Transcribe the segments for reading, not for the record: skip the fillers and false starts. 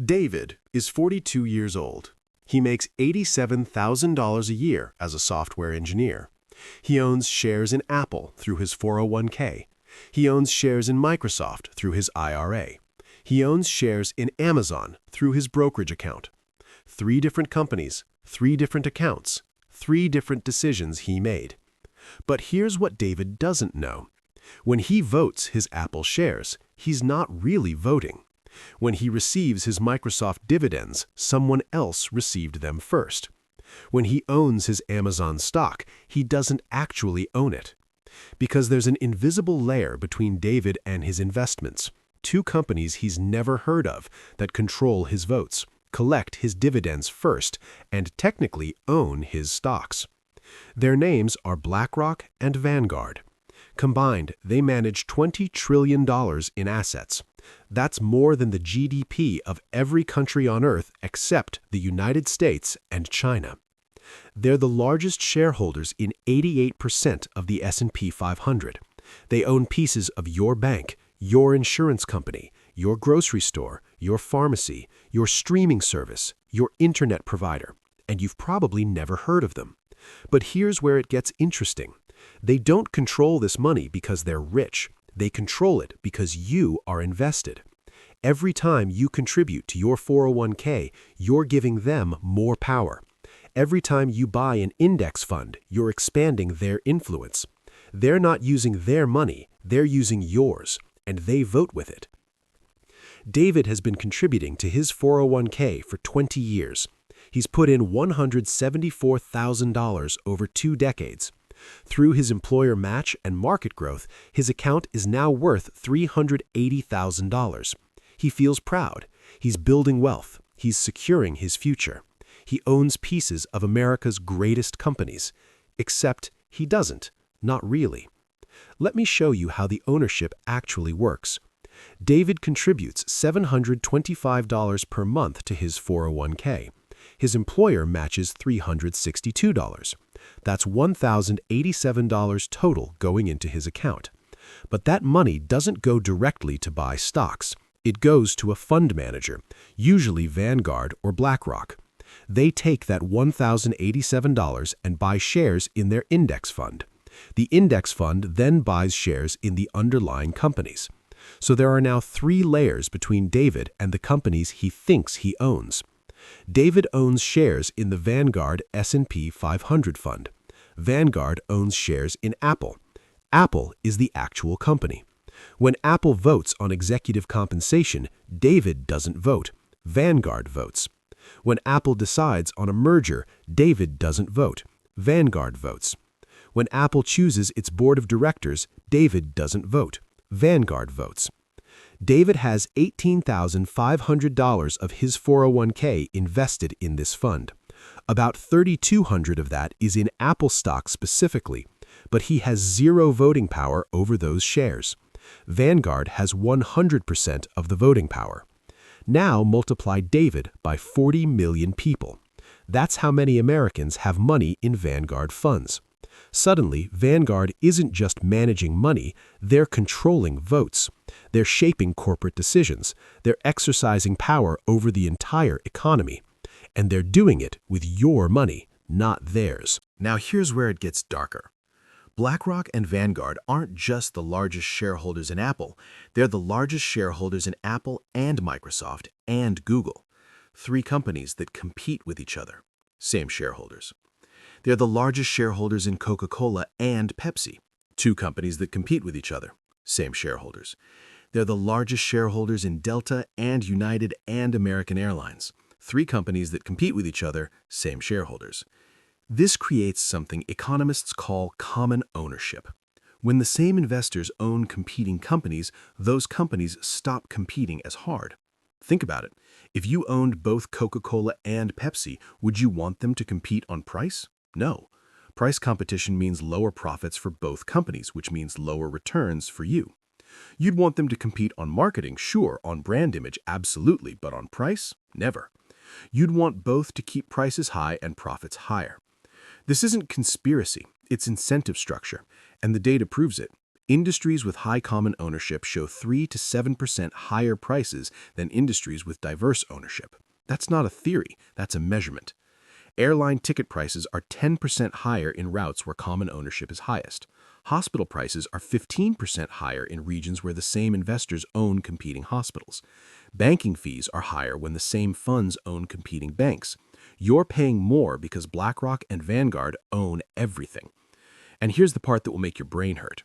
David is 42 years old. He makes $87,000 a year as a software engineer. He owns shares in Apple through his 401k. He owns shares in Microsoft through his IRA. He owns shares in Amazon through his brokerage account. 3 different companies, 3 different accounts, 3 different decisions he made. But here's what David doesn't know. When he votes his Apple shares, he's not really voting. When he receives his Microsoft dividends, someone else received them first. When he owns his Amazon stock, he doesn't actually own it. Because there's an invisible layer between David and his investments, 2 companies he's never heard of that control his votes, collect his dividends first, and technically own his stocks. Their names are BlackRock and Vanguard. Combined, they manage $20 trillion in assets. That's more than the GDP of every country on Earth except the United States and China. They're the largest shareholders in 88% of the S&P 500. They own pieces of your bank, your insurance company, your grocery store, your pharmacy, your streaming service, your internet provider, and you've probably never heard of them. But here's where it gets interesting. They don't control this money because they're rich. They control it because you are invested. Every time you contribute to your 401k, you're giving them more power. Every time you buy an index fund, you're expanding their influence. They're not using their money, they're using yours, and they vote with it. David has been contributing to his 401k for 20 years. He's put in $174,000 over 2 decades. Through his employer match and market growth, his account is now worth $380,000. He feels proud. He's building wealth. He's securing his future. He owns pieces of America's greatest companies. Except he doesn't. Not really. Let me show you how the ownership actually works. David contributes $725 per month to his 401k. His employer matches $362. That's $1,087 total going into his account. But that money doesn't go directly to buy stocks. It goes to a fund manager, usually Vanguard or BlackRock. They take that $1,087 and buy shares in their index fund. The index fund then buys shares in the underlying companies. So there are now 3 layers between David and the companies he thinks he owns. David owns shares in the Vanguard S&P 500 fund. Vanguard owns shares in Apple. Apple is the actual company. When Apple votes on executive compensation, David doesn't vote. Vanguard votes. When Apple decides on a merger, David doesn't vote. Vanguard votes. When Apple chooses its board of directors, David doesn't vote. Vanguard votes. David has $18,500 of his 401k invested in this fund. About $3,200 of that is in Apple stock specifically, but he has 0 voting power over those shares. Vanguard has 100% of the voting power. Now multiply David by 40 million people. That's how many Americans have money in Vanguard funds. Suddenly, Vanguard isn't just managing money, they're controlling votes. They're shaping corporate decisions. They're exercising power over the entire economy. And they're doing it with your money, not theirs. Now here's where it gets darker. BlackRock and Vanguard aren't just the largest shareholders in Apple. They're the largest shareholders in Apple and Microsoft and Google. 3 companies that compete with each other. Same shareholders. They're the largest shareholders in Coca-Cola and Pepsi. 2 companies that compete with each other. Same shareholders. They're the largest shareholders in Delta and United and American Airlines. 3 companies that compete with each other. Same shareholders. This creates something economists call common ownership. When the same investors own competing companies, those companies stop competing as hard. Think about it. If you owned both Coca-Cola and Pepsi, would you want them to compete on price? No. Price competition means lower profits for both companies, which means lower returns for you. You'd want them to compete on marketing, sure, on brand image, absolutely, but on price? Never. You'd want both to keep prices high and profits higher. This isn't conspiracy, it's incentive structure, and the data proves it. Industries with high common ownership show 3 to 7% higher prices than industries with diverse ownership. That's not a theory, that's a measurement. Airline ticket prices are 10% higher in routes where common ownership is highest. Hospital prices are 15% higher in regions where the same investors own competing hospitals. Banking fees are higher when the same funds own competing banks. You're paying more because BlackRock and Vanguard own everything. And here's the part that will make your brain hurt.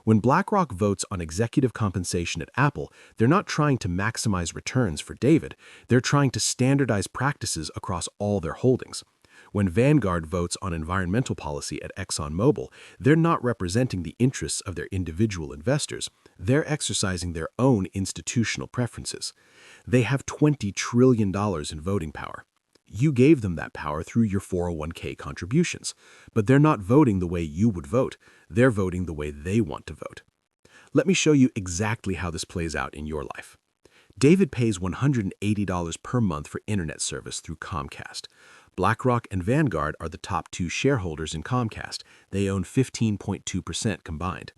When BlackRock votes on executive compensation at Apple, they're not trying to maximize returns for David, they're trying to standardize practices across all their holdings. When Vanguard votes on environmental policy at ExxonMobil, they're not representing the interests of their individual investors, they're exercising their own institutional preferences. They have $20 trillion in voting power. You gave them that power through your 401k contributions, but they're not voting the way you would vote. They're voting the way they want to vote. Let me show you exactly how this plays out in your life. David pays $180 per month for internet service through Comcast. BlackRock and Vanguard are the top 2 shareholders in Comcast. They own 15.2% combined.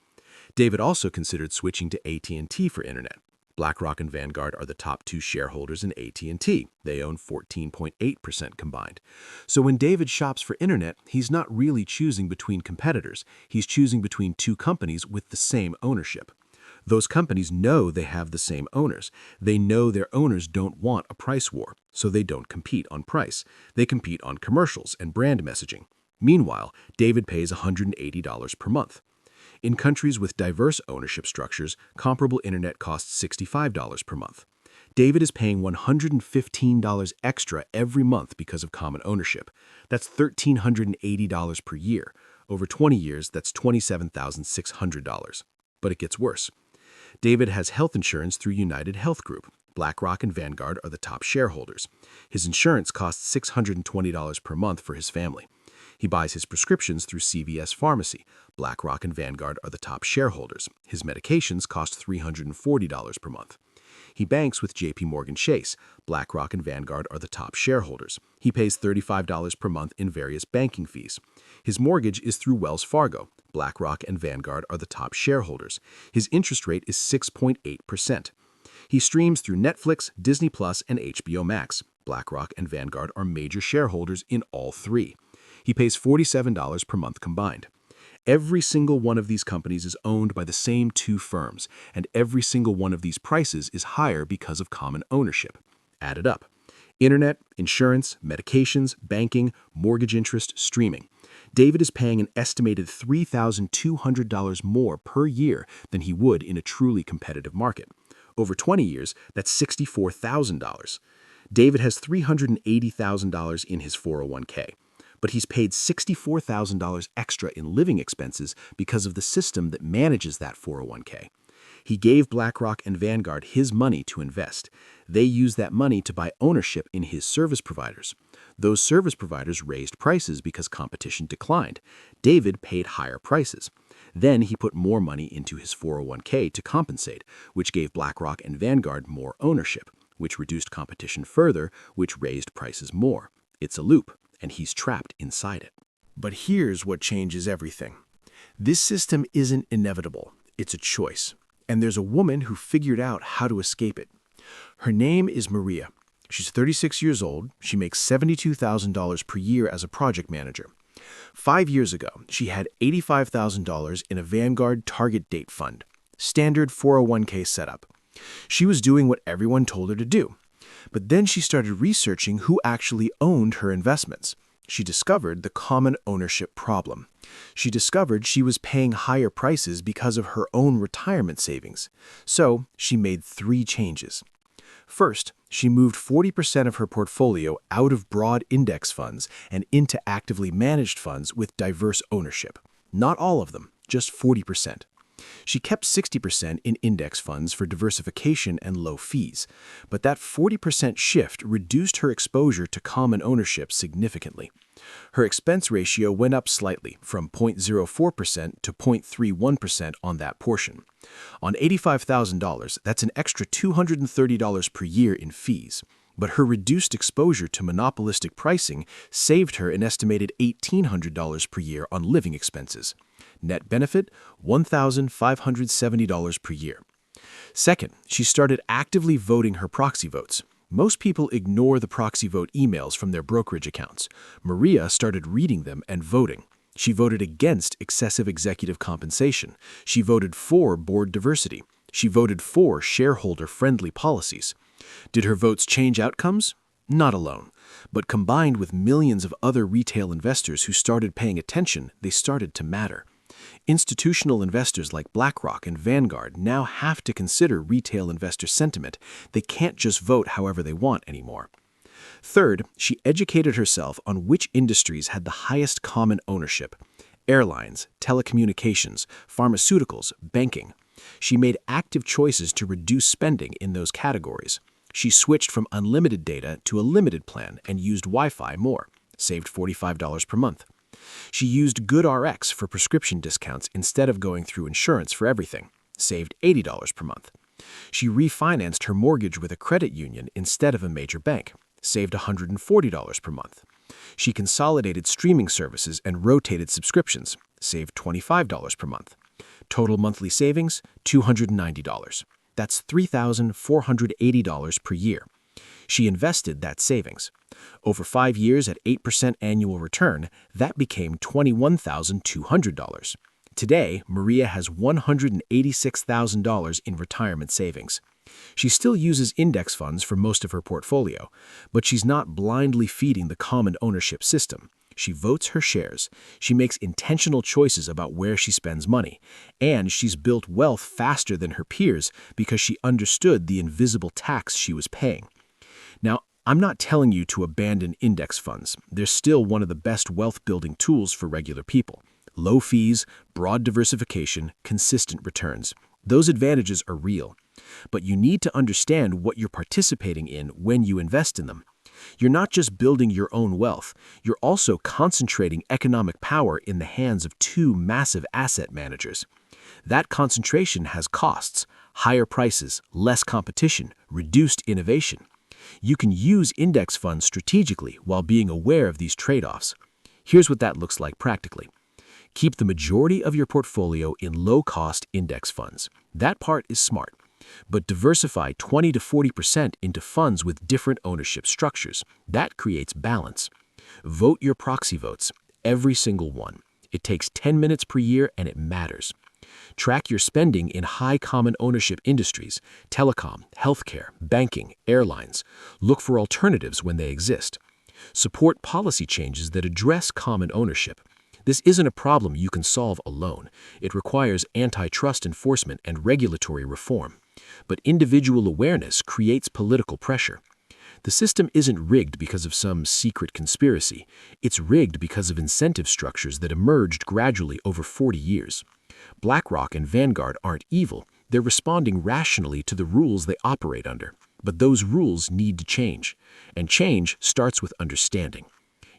David also considered switching to AT&T for internet. BlackRock and Vanguard are the top 2 shareholders in AT&T. They own 14.8% combined. So when David shops for internet, he's not really choosing between competitors. He's choosing between 2 companies with the same ownership. Those companies know they have the same owners. They know their owners don't want a price war, so they don't compete on price. They compete on commercials and brand messaging. Meanwhile, David pays $180 per month. In countries with diverse ownership structures, comparable internet costs $65 per month. David is paying $115 extra every month because of common ownership. That's $1,380 per year. Over 20 years, that's $27,600. But it gets worse. David has health insurance through United Health Group. BlackRock and Vanguard are the top shareholders. His insurance costs $620 per month for his family. He buys his prescriptions through CVS Pharmacy. BlackRock and Vanguard are the top shareholders. His medications cost $340 per month. He banks with JP Morgan Chase. BlackRock and Vanguard are the top shareholders. He pays $35 per month in various banking fees. His mortgage is through Wells Fargo. BlackRock and Vanguard are the top shareholders. His interest rate is 6.8%. He streams through Netflix, Disney Plus, and HBO Max. BlackRock and Vanguard are major shareholders in all 3. He pays $47 per month combined. Every single one of these companies is owned by the same 2 firms, and every single one of these prices is higher because of common ownership. Add it up. Internet, insurance, medications, banking, mortgage interest, streaming. David is paying an estimated $3,200 more per year than he would in a truly competitive market. Over 20 years, that's $64,000. David has $380,000 in his 401k. But he's paid $64,000 extra in living expenses because of the system that manages that 401k. He gave BlackRock and Vanguard his money to invest. They used that money to buy ownership in his service providers. Those service providers raised prices because competition declined. David paid higher prices. Then he put more money into his 401k to compensate, which gave BlackRock and Vanguard more ownership, which reduced competition further, which raised prices more. It's a loop, and he's trapped inside it. But here's what changes everything. This system isn't inevitable. It's a choice. And there's a woman who figured out how to escape it. Her name is Maria. She's 36 years old. She makes $72,000 per year as a project manager. 5 years ago, she had $85,000 in a Vanguard target date fund, standard 401k setup. She was doing what everyone told her to do. But then she started researching who actually owned her investments. She discovered the common ownership problem. She discovered she was paying higher prices because of her own retirement savings. So she made 3 changes. First, she moved 40% of her portfolio out of broad index funds and into actively managed funds with diverse ownership. Not all of them, just 40%. She kept 60% in index funds for diversification and low fees, but that 40% shift reduced her exposure to common ownership significantly. Her expense ratio went up slightly, from 0.04% to 0.31% on that portion. On $85,000, that's an extra $230 per year in fees. But her reduced exposure to monopolistic pricing saved her an estimated $1,800 per year on living expenses. Net benefit, $1,570 per year. Second, she started actively voting her proxy votes. Most people ignore the proxy vote emails from their brokerage accounts. Maria started reading them and voting. She voted against excessive executive compensation. She voted for board diversity. She voted for shareholder-friendly policies. Did her votes change outcomes? Not alone. But combined with millions of other retail investors who started paying attention, they started to matter. Institutional investors like BlackRock and Vanguard now have to consider retail investor sentiment. They can't just vote however they want anymore. Third, she educated herself on which industries had the highest common ownership: airlines, telecommunications, pharmaceuticals, banking. She made active choices to reduce spending in those categories. She switched from unlimited data to a limited plan and used Wi-Fi more, saved $45 per month. She used GoodRx for prescription discounts instead of going through insurance for everything, saved $80 per month. She refinanced her mortgage with a credit union instead of a major bank, saved $140 per month. She consolidated streaming services and rotated subscriptions, saved $25 per month. Total monthly savings, $290. That's $3,480 per year. She invested that savings. Over 5 years at 8% annual return, that became $21,200. Today, Maria has $186,000 in retirement savings. She still uses index funds for most of her portfolio, but she's not blindly feeding the common ownership system. She votes her shares, she makes intentional choices about where she spends money, and she's built wealth faster than her peers because she understood the invisible tax she was paying. Now, I'm not telling you to abandon index funds. They're still one of the best wealth-building tools for regular people. Low fees, broad diversification, consistent returns. Those advantages are real. But you need to understand what you're participating in when you invest in them. You're not just building your own wealth, you're also concentrating economic power in the hands of two massive asset managers. That concentration has costs: higher prices, less competition, reduced innovation. You can use index funds strategically while being aware of these trade-offs. Here's what that looks like practically. Keep the majority of your portfolio in low-cost index funds. That part is smart. But diversify 20 to 40% into funds with different ownership structures. That creates balance. Vote your proxy votes, every single one. It takes 10 minutes per year and it matters. Track your spending in high common ownership industries: telecom, healthcare, banking, airlines. Look for alternatives when they exist. Support policy changes that address common ownership. This isn't a problem you can solve alone. It requires antitrust enforcement and regulatory reform. But individual awareness creates political pressure. The system isn't rigged because of some secret conspiracy. It's rigged because of incentive structures that emerged gradually over 40 years. BlackRock and Vanguard aren't evil. They're responding rationally to the rules they operate under. But those rules need to change. And change starts with understanding.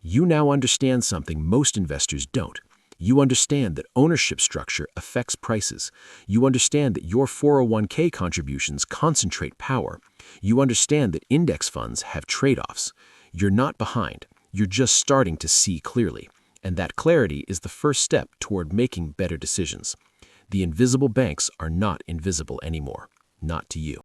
You now understand something most investors don't. You understand that ownership structure affects prices. You understand that your 401k contributions concentrate power. You understand that index funds have trade-offs. You're not behind. You're just starting to see clearly. And that clarity is the first step toward making better decisions. The invisible banks are not invisible anymore. Not to you.